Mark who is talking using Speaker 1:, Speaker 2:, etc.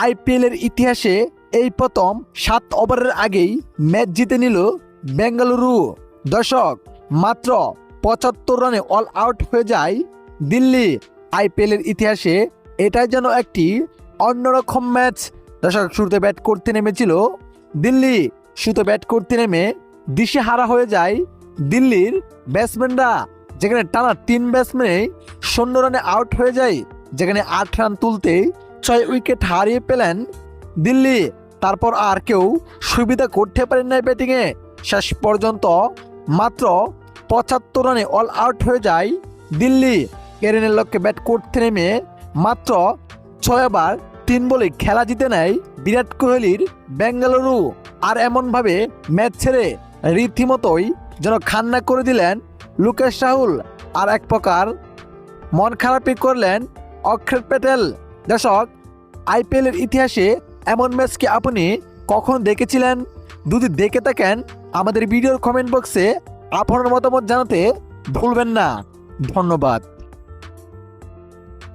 Speaker 1: আইপিএলের ইতিহাসে এই প্রথম 7 ওভারের আগেই ম্যাচ জিতে নিল বেঙ্গালুরু। দর্শক, মাত্র 75 রানে অল আউট হয়ে যায় দিল্লি। আইপিএলের ইতিহাসে এটাই যেন একটি অন্যরকম ম্যাচ। দর্শক, শুরুতে ব্যাট করতে নেমেছিল দিল্লি। শুরুতে ব্যাট করতে নেমে দিশেহারা হয়ে যায় দিল্লির ব্যাটসম্যানরা, যেখানে টানা 3 ব্যাটসম্যানে 0 রানে আউট হয়ে যায়, যেখানে 8 রান তুলতেই 6 উইকেট হারিয়ে পেলেন দিল্লি। তারপর আর কেউ সুবিধা করতে পারেন নাই ব্যাটিংয়ে। শেষ পর্যন্ত মাত্র 75 রানে অল আউট হয়ে যায় দিল্লি। কেরিনের লক্ষ্যে ব্যাট করতে নেমে মাত্র 6 ওভার 3 বলে খেলা জিতে নেয় বিরাট কোহলির বেঙ্গালুরু। আর এমনভাবে ম্যাচ ছেড়ে রীতিমতোই যেন খান্না করে দিলেন লোকেশ রাহুল। আর এক প্রকার মন খারাপই করলেন অক্ষর প্যাটেল। দর্শক, আইপিএলের ইতিহাসে এমন ম্যাচ কি আপনি কখন দেখেছিলেন? যদি দেখে থাকেন আমাদের ভিডিওর কমেন্ট বক্সে আপনার মতামত জানাতে ভুলবেন না। ধন্যবাদ।